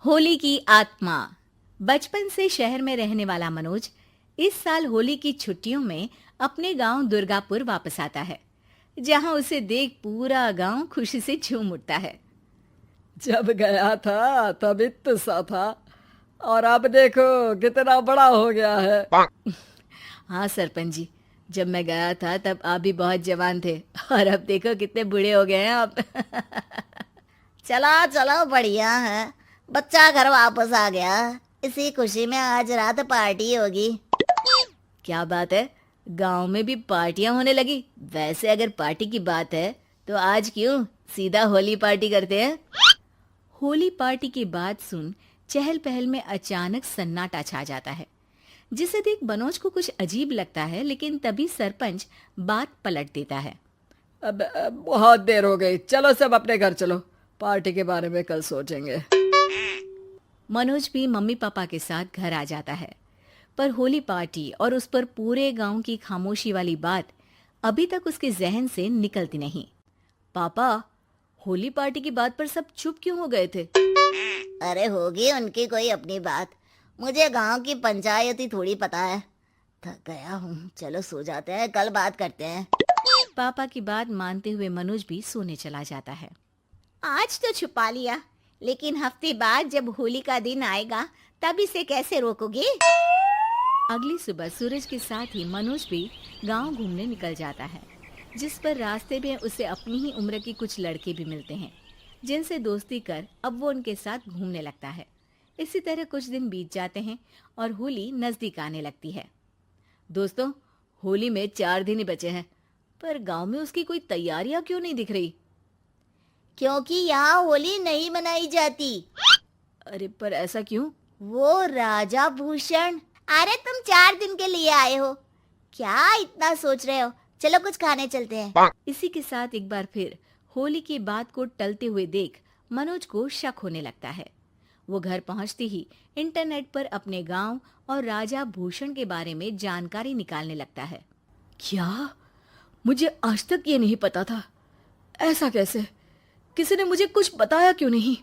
होली की आत्मा। बचपन से शहर में रहने वाला मनोज इस साल होली की छुट्टियों में अपने गांव दुर्गापुर वापस आता है, जहां उसे देख पूरा गांव खुशी से झूम उठता है। जब गया था तब इतना सा था और अब देखो कितना बड़ा हो गया है। हाँ सरपंच जी, जब मैं गया था तब आप भी बहुत जवान थे और अब देखो कितने बूढ़े हो गए हैं आप। चलो चलो बढ़िया है, बच्चा घर वापस आ गया। इसी खुशी में आज रात पार्टी होगी। क्या बात है, गांव में भी पार्टियां होने लगी। वैसे अगर पार्टी की बात है तो आज क्यों सीधा होली पार्टी करते हैं। होली पार्टी की बात सुन चहल पहल में अचानक सन्नाटा छा जाता है, जिसे देख मनोज को कुछ अजीब लगता है, लेकिन तभी सरपंच बात पलट देता है। अब बहुत देर हो गई, चलो सब अपने घर चलो, पार्टी के बारे में कल सोचेंगे। मनोज भी मम्मी पापा के साथ घर आ जाता है, पर होली पार्टी और उस पर पूरे गांव की खामोशी वाली बात अभी तक उसके जहन से निकलती नहीं। पापा, होली पार्टी की बात पर सब चुप क्यों हो गए थे? अरे होगी उनकी कोई अपनी बात, मुझे गांव की पंचायत ही थोड़ी पता है। थक गया हूँ, चलो सो जाते हैं, कल बात करते हैं। पापा की बात मानते हुए मनोज भी सोने चला जाता है। आज तो छुपा लिया, लेकिन हफ्ते बाद जब होली का दिन आएगा तब इसे कैसे रोकोगे? अगली सुबह सूरज के साथ ही मनोज भी गांव घूमने निकल जाता है, जिस पर रास्ते में उसे अपनी ही उम्र के कुछ लड़के भी मिलते हैं, जिनसे दोस्ती कर अब वो उनके साथ घूमने लगता है। इसी तरह कुछ दिन बीत जाते हैं और होली नजदीक आने लगती है। दोस्तों, होली में 4 दिन ही बचे हैं, पर गांव में उसकी कोई तैयारियां क्यों नहीं दिख रही? क्योंकि यहाँ होली नहीं मनाई जाती। अरे पर ऐसा क्यों? वो राजा भूषण। अरे तुम 4 दिन के लिए आए हो, क्या इतना सोच रहे हो? चलो कुछ खाने चलते हैं। इसी के साथ एक बार फिर होली की बात को टलते हुए देख मनोज को शक होने लगता है। वो घर पहुंचते ही इंटरनेट पर अपने गांव और राजा भूषण के बारे में जानकारी निकालने लगता है। क्या? मुझे आज तक ये नहीं पता था। ऐसा कैसे? किसी ने मुझे कुछ बताया क्यों नहीं?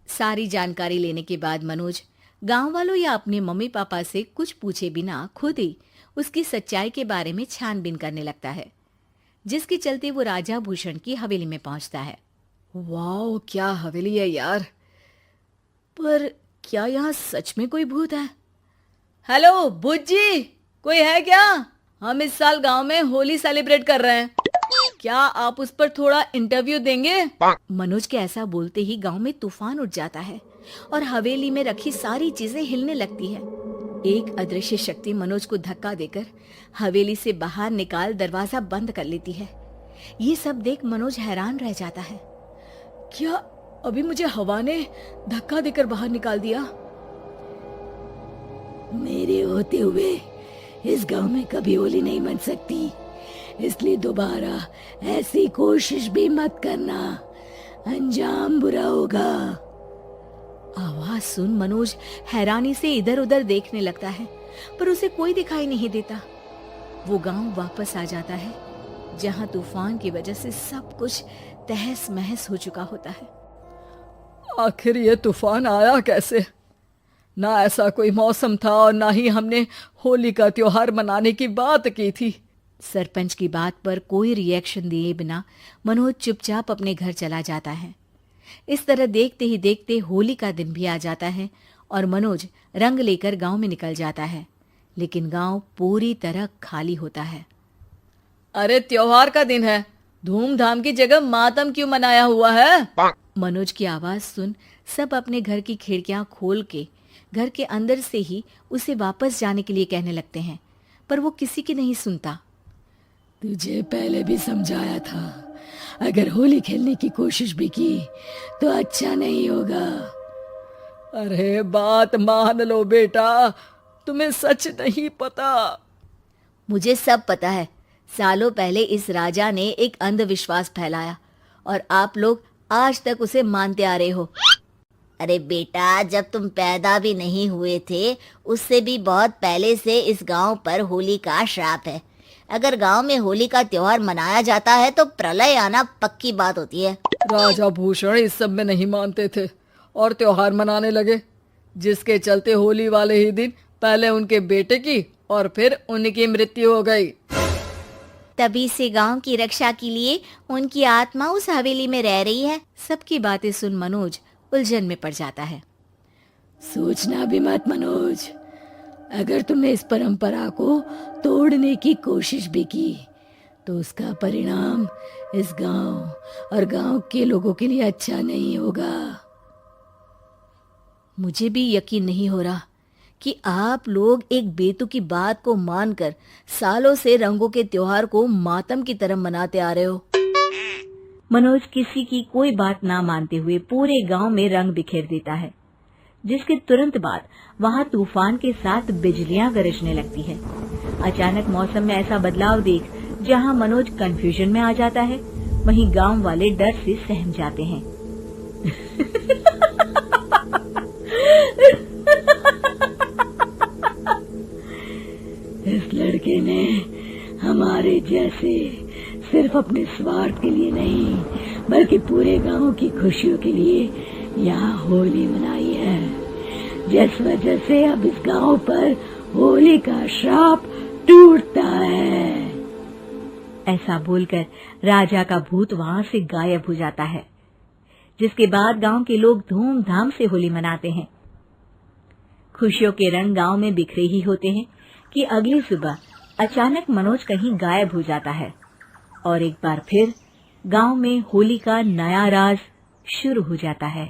सारी जानकारी लेने के बाद मनोज गांव वालों या अपने मम्मी पापा से कुछ पूछे बिना खुद ही उसकी सच्चाई के बारे में छानबीन करने लगता है, जिसके चलते वो राजा भूषण की हवेली में पहुंचता है। वाह, क्या हवेली है यार। पर क्या यहाँ सच में कोई भूत है? हेलो भूत जी, कोई है क्या? हम इस साल गांव में होली सेलिब्रेट कर रहे हैं, क्या आप उस पर थोड़ा इंटरव्यू देंगे? मनोज के ऐसा बोलते ही गांव में तूफान उठ जाता है और हवेली में रखी सारी चीजें हिलने लगती है। एक अदृश्य शक्ति मनोज को धक्का देकर हवेली से बाहर निकाल दरवाजा बंद कर लेती है। ये सब देख मनोज हैरान रह जाता है। क्या अभी मुझे हवा ने धक्का देकर बाहर निकाल दिया? मेरे होते हुए इस गांव में कभी होली नहीं मन सकती, इसलिए दोबारा ऐसी कोशिश भी मत करना, अंजाम बुरा होगा। आवाज सुन मनोज हैरानी से इधर उधर देखने लगता है, पर उसे कोई दिखाई नहीं देता। वो गांव वापस आ जाता है, जहां तूफान की वजह से सब कुछ तहस महस हो चुका होता है। आखिर ये तूफान आया कैसे? ना ऐसा कोई मौसम था और ना ही हमने होली का त्योहार मनाने की बात की थी। सरपंच की बात पर कोई रिएक्शन दिए बिना मनोज चुपचाप अपने घर चला जाता है। इस तरह देखते ही देखते होली का दिन भी आ जाता है और मनोज रंग लेकर गांव में निकल जाता है, लेकिन गांव पूरी तरह खाली होता है। अरे त्योहार का दिन है, धूमधाम की जगह मातम क्यों मनाया हुआ है? मनोज की आवाज सुन सब अपने घर की खिड़कियां खोल के घर के अंदर से ही उसे वापस जाने के लिए कहने लगते हैं, पर वो किसी की नहीं सुनता। तुझे पहले भी समझाया था, अगर होली खेलने की कोशिश भी की तो अच्छा नहीं होगा। अरे बात मान लो बेटा, तुम्हें सच नहीं पता। मुझे सब पता है। सालों पहले इस राजा ने एक अंधविश्वास फैलाया और आप लोग आज तक उसे मानते आ रहे हो। अरे बेटा, जब तुम पैदा भी नहीं हुए थे उससे भी बहुत पहले से इस गांव पर होली का श्राप है। अगर गांव में होली का त्योहार मनाया जाता है तो प्रलय आना पक्की बात होती है। राजा भूषण इस सब में नहीं मानते थे और त्योहार मनाने लगे, जिसके चलते होली वाले ही दिन पहले उनके बेटे की और फिर उनकी मृत्यु हो गई। तभी से गांव की रक्षा के लिए उनकी आत्मा उस हवेली में रह रही है। सबकी बातें सुन मनोज उलझन में पड़ जाता है। सोचना भी मत मनोज, अगर तुमने इस परंपरा को तोड़ने की कोशिश भी की तो उसका परिणाम इस गांव और गांव के लोगों के लिए अच्छा नहीं होगा। मुझे भी यकीन नहीं हो रहा कि आप लोग एक बेतुकी बात को मानकर सालों से रंगों के त्योहार को मातम की तरह मनाते आ रहे हो। मनोज किसी की कोई बात ना मानते हुए पूरे गांव में रंग बिखेर देता है, जिसके तुरंत बाद वहां तूफान के साथ बिजलियां गरजने लगती है। अचानक मौसम में ऐसा बदलाव देख जहां मनोज कंफ्यूजन में आ जाता है, वहीं गांव वाले डर से सहम जाते हैं। इस लड़के ने हमारे जैसे सिर्फ अपने स्वार्थ के लिए नहीं बल्कि पूरे गांव की खुशियों के लिए यहाँ होली मनाई है, जिस वजह से अब इस गांव पर होली का श्राप टूटता है। ऐसा बोलकर राजा का भूत वहां से गायब हो जाता है, जिसके बाद गांव के लोग धूमधाम से होली मनाते हैं। खुशियों के रंग गांव में बिखरे ही होते हैं कि अगली सुबह अचानक मनोज कहीं गायब हो जाता है और एक बार फिर गांव में होली का नया राज शुरू हो जाता है।